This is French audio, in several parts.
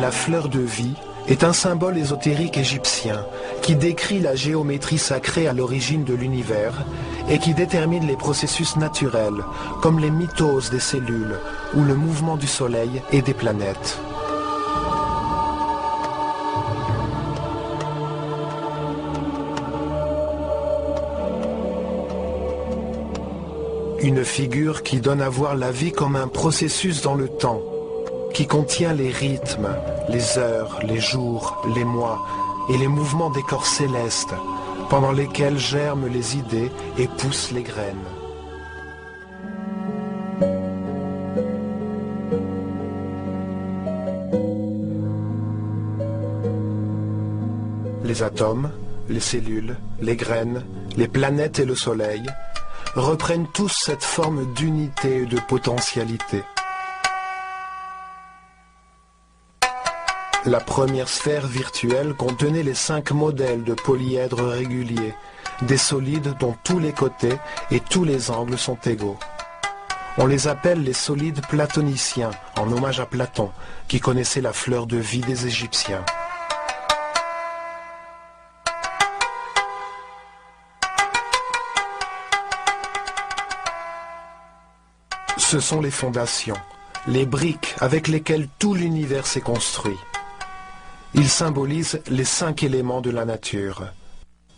La fleur de vie est un symbole ésotérique égyptien qui décrit la géométrie sacrée à l'origine de l'univers et qui détermine les processus naturels comme les mitoses des cellules ou le mouvement du soleil et des planètes. Une figure qui donne à voir la vie comme un processus dans le temps, qui contient les rythmes, les heures, les jours, les mois et les mouvements des corps célestes, pendant lesquels germent les idées et poussent les graines. Les atomes, les cellules, les graines, les planètes et le soleil reprennent tous cette forme d'unité et de potentialité. La première sphère virtuelle contenait les 5 modèles de polyèdres réguliers, des solides dont tous les côtés et tous les angles sont égaux. On les appelle les solides platoniciens, en hommage à Platon, qui connaissait la fleur de vie des Égyptiens. Ce sont les fondations, les briques avec lesquelles tout l'univers s'est construit. Ils symbolisent les 5 éléments de la nature.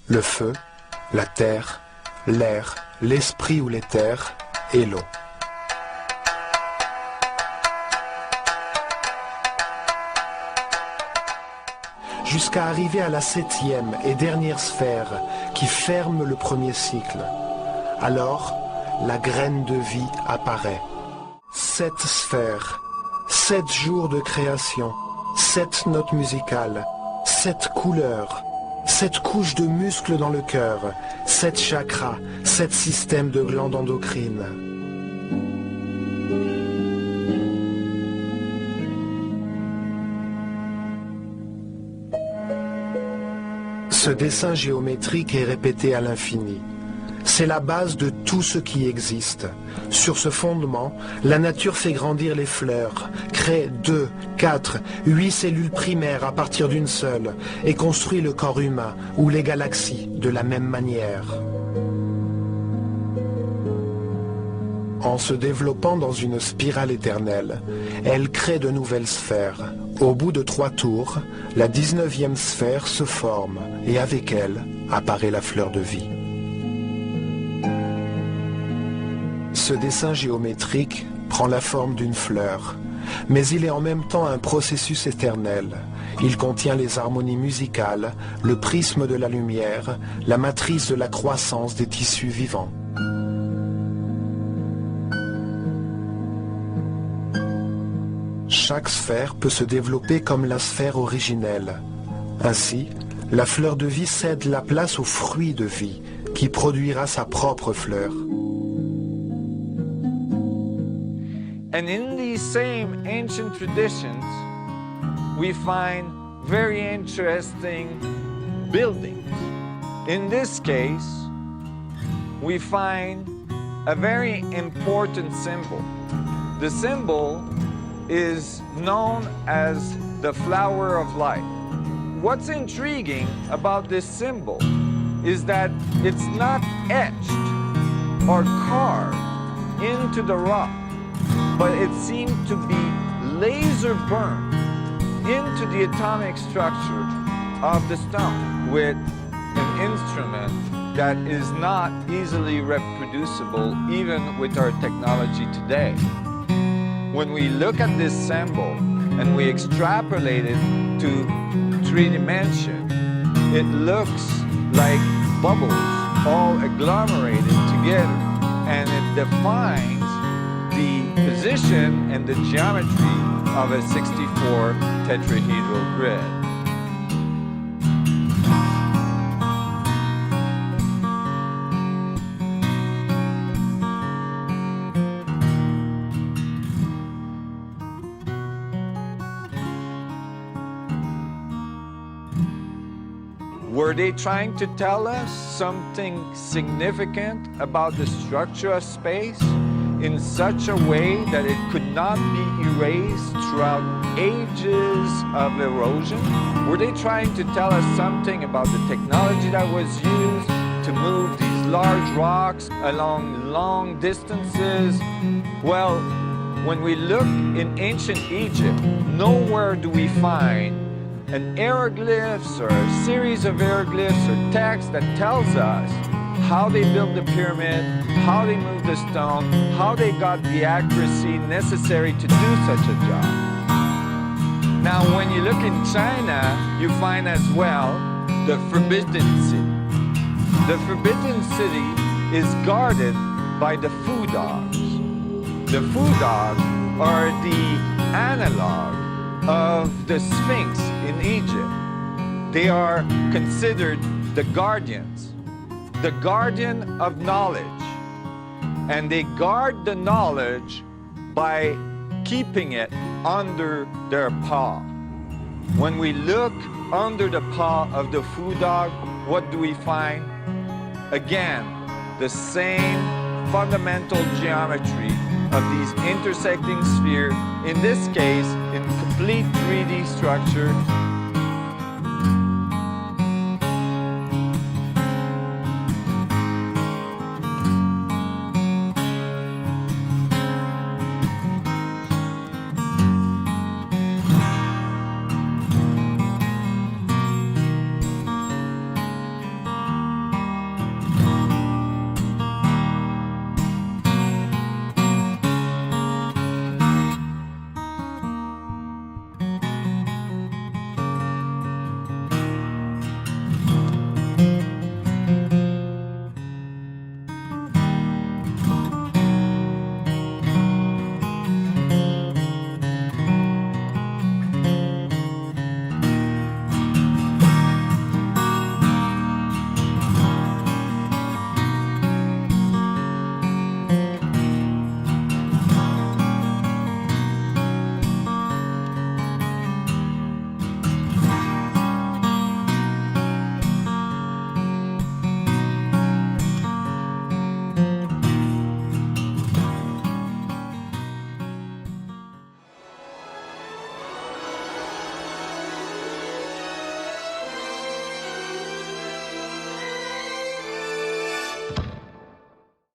Le feu, la terre, l'air, l'esprit ou l'éther et l'eau. Jusqu'à arriver à la 7e et dernière sphère qui ferme le premier cycle. Alors, la graine de vie apparaît. 7 sphères, 7 jours de création, 7 notes musicales, 7 couleurs, 7 couches de muscles dans le cœur, 7 chakras, 7 systèmes de glandes endocrines. Ce dessin géométrique est répété à l'infini. C'est la base de tout ce qui existe. Sur ce fondement, la nature fait grandir les fleurs, crée 2, 4, 8 cellules primaires à partir d'une seule et construit le corps humain ou les galaxies de la même manière. En se développant dans une spirale éternelle, elle crée de nouvelles sphères. Au bout de 3 tours, la 19e sphère se forme et avec elle apparaît la fleur de vie. Ce dessin géométrique prend la forme d'une fleur, mais il est en même temps un processus éternel. Il contient les harmonies musicales, le prisme de la lumière, la matrice de la croissance des tissus vivants. Chaque sphère peut se développer comme la sphère originelle. Ainsi, la fleur de vie cède la place au fruit de vie, qui produira sa propre fleur. And in these same ancient traditions, we find very interesting buildings. In this case, we find a very important symbol. The symbol is known as the flower of life. What's intriguing about this symbol is that it's not etched or carved into the rock, but it seemed to be laser burned into the atomic structure of the stone with an instrument that is not easily reproducible even with our technology today. When we look at this symbol and we extrapolate it to 3 dimensions, it looks like bubbles all agglomerated together, and it defines the position and the geometry of a 64 tetrahedral grid. Were they trying to tell us something significant about the structure of space in such a way that it could not be erased throughout ages of erosion? Were they trying to tell us something about the technology that was used to move these large rocks along long distances? Well, when we look in ancient Egypt, nowhere do we find an hieroglyphs or a series of hieroglyphs or text that tells us how they built the pyramid, how they moved the stone, how they got the accuracy necessary to do such a job. Now, when you look in China, you find as well the Forbidden City. The Forbidden City is guarded by the Fu Dogs. The Fu Dogs are the analog of the Sphinx in Egypt. They are considered the guardians, the guardian of knowledge. And they guard the knowledge by keeping it under their paw. When we look under the paw of the Fu Dog, what do we find? Again, the same fundamental geometry of these intersecting spheres, in this case in complete 3D structure,